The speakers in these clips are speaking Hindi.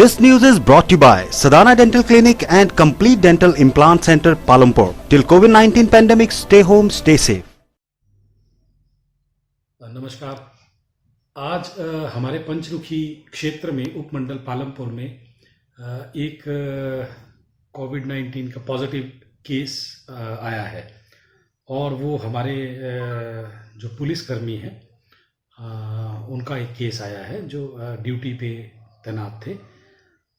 This news is brought to you by Sadhana Dental Clinic and Complete Dental Implant Center, Palampur. Till COVID-19 pandemic, stay home, stay safe. नमस्कार। आज हमारे पंचरुखी क्षेत्र में उपमंडल पालमपुर में एक कोविड-19 का पॉजिटिव केस आया है और वो हमारे जो पुलिसकर्मी हैं उनका एक केस आया है जो ड्यूटी पे तैनात थे।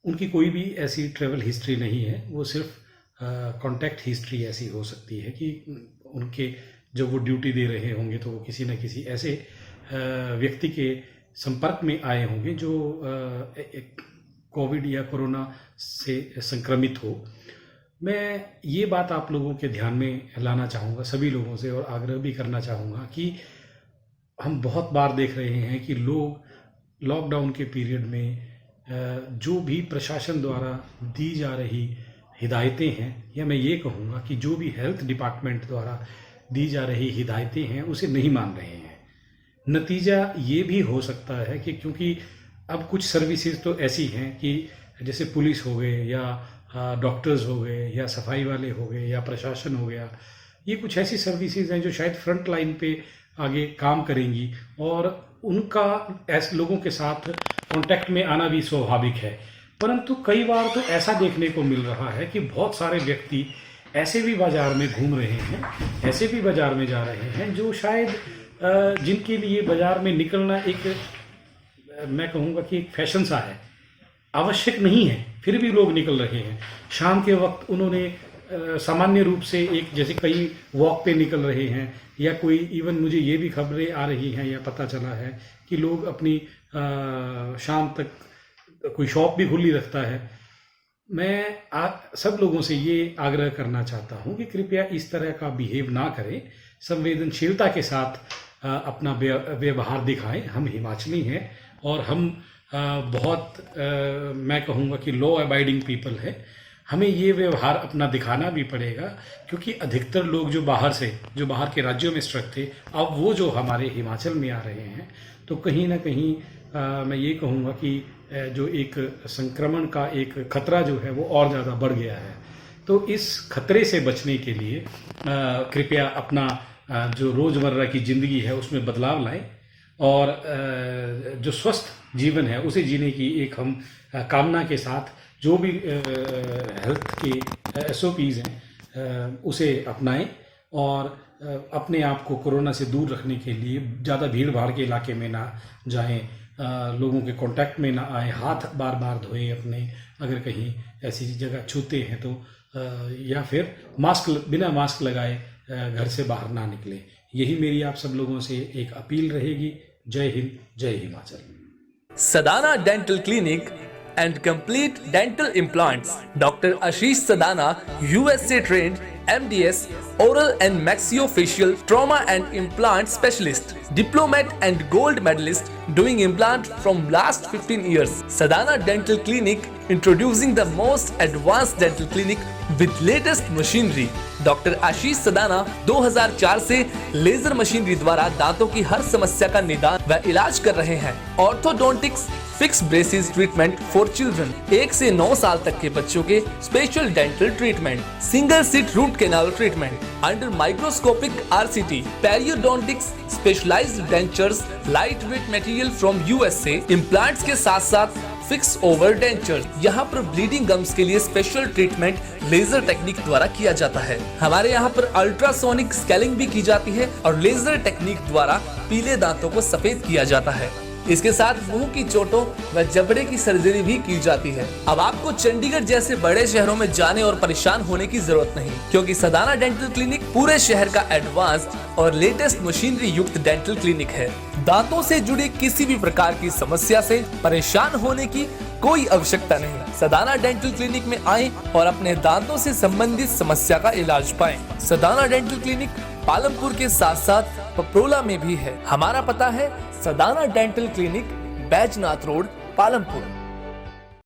उनकी कोई भी ऐसी ट्रैवल हिस्ट्री नहीं है, वो सिर्फ कॉन्टैक्ट हिस्ट्री ऐसी हो सकती है कि उनके जब वो ड्यूटी दे रहे होंगे तो वो किसी न किसी ऐसे व्यक्ति के संपर्क में आए होंगे जो कोविड या कोरोना से संक्रमित हो। मैं ये बात आप लोगों के ध्यान में लाना चाहूँगा सभी लोगों से और आग्रह भी करना चाहूँगा कि हम बहुत बार देख रहे हैं कि लोग लॉकडाउन के पीरियड में जो भी प्रशासन द्वारा दी जा रही हिदायतें हैं या मैं ये कहूँगा कि जो भी हेल्थ डिपार्टमेंट द्वारा दी जा रही हिदायतें हैं उसे नहीं मान रहे हैं। नतीजा ये भी हो सकता है कि क्योंकि अब कुछ सर्विसेज तो ऐसी हैं कि जैसे पुलिस हो गए या डॉक्टर्स हो गए या सफाई वाले हो गए या प्रशासन हो गया, ये कुछ ऐसी सर्विसेज हैं जो शायद फ्रंट लाइन पे आगे काम करेंगी और उनका ऐसे लोगों के साथ कांटेक्ट में आना भी स्वाभाविक है। परंतु कई बार तो ऐसा देखने को मिल रहा है कि बहुत सारे व्यक्ति ऐसे भी बाज़ार में घूम रहे हैं, ऐसे भी बाज़ार में जा रहे हैं जो शायद जिनके लिए बाज़ार में निकलना एक मैं कहूँगा कि एक फैशन सा है, आवश्यक नहीं है, फिर भी लोग निकल रहे हैं। शाम के वक्त उन्होंने सामान्य रूप से एक जैसे कहीं वॉक पे निकल रहे हैं या कोई इवन मुझे ये भी खबरें आ रही हैं या पता चला है कि लोग अपनी शाम तक कोई शॉप भी खुली रखता है। मैं सब लोगों से ये आग्रह करना चाहता हूँ कि कृपया इस तरह का बिहेव ना करें, संवेदनशीलता के साथ अपना व्यवहार दिखाएं। हम हिमाचली हैं और हम बहुत मैं कहूँगा कि लॉ अबाइडिंग पीपल है। हमें ये व्यवहार अपना दिखाना भी पड़ेगा क्योंकि अधिकतर लोग जो बाहर के राज्यों में स्ट्रक थे, अब वो जो हमारे हिमाचल में आ रहे हैं, तो कहीं ना कहीं मैं ये कहूँगा कि जो एक संक्रमण का एक खतरा जो है वो और ज़्यादा बढ़ गया है। तो इस खतरे से बचने के लिए कृपया अपना जो रोज़मर्रा की ज़िंदगी है उसमें बदलाव लाएं और जो स्वस्थ जीवन है उसे जीने की एक हम कामना के साथ जो भी हेल्थ के SOPs हैं उसे अपनाएं और अपने आप को कोरोना से दूर रखने के लिए ज़्यादा भीड़ भाड़ के इलाके में ना जाएं, लोगों के कांटेक्ट में ना आए, हाथ बार बार धोएं अपने, अगर कहीं ऐसी जगह छूते हैं तो या फिर बिना मास्क लगाए घर से बाहर ना निकलें। यही मेरी आप सब लोगों से एक अपील रहेगी। जय हिंद, जय Himachal. Sadana dental clinic and complete dental implants. Dr. Ashish Sadana, USA trained MDS, oral and maxillofacial trauma and implant specialist, diplomat and gold medalist doing implant from last 15 years. Sadana Dental Clinic introducing the most advanced dental clinic with latest machinery. Doctor Ashish Sadana 2004 से लेजर मशीनरी द्वारा दांतों की हर समस्या का निदान व इलाज कर रहे हैं। Orthodontics, fix braces treatment for children, 1 से 9 साल तक के बच्चों के special dental treatment, single seat root canal treatment under microscopic RCT, periodontics, specialised dentures, light weight material from USA, implants के साथ साथ फिक्स ओवर डेंचर। यहाँ पर ब्लीडिंग गम्स के लिए स्पेशल ट्रीटमेंट लेजर टेक्निक द्वारा किया जाता है। हमारे यहाँ पर अल्ट्रासोनिक स्केलिंग भी की जाती है और लेजर टेक्निक द्वारा पीले दांतों को सफेद किया जाता है। इसके साथ मुंह की चोटों व जबड़े की सर्जरी भी की जाती है। अब आपको चंडीगढ़ जैसे बड़े शहरों में जाने और परेशान होने की जरूरत नहीं, क्योंकि सदाना डेंटल क्लिनिक पूरे शहर का एडवांस्ड और लेटेस्ट मशीनरी युक्त डेंटल क्लिनिक है। दांतों से जुड़ी किसी भी प्रकार की समस्या से परेशान होने की कोई आवश्यकता नहीं। सदाना डेंटल क्लिनिक में आएं और अपने दांतों से संबंधित समस्या का इलाज पाएं। सदाना डेंटल क्लिनिक पालमपुर के साथ साथ पपरोला में भी है। हमारा पता है Sadana dental clinic, Baijnath road, Palampur.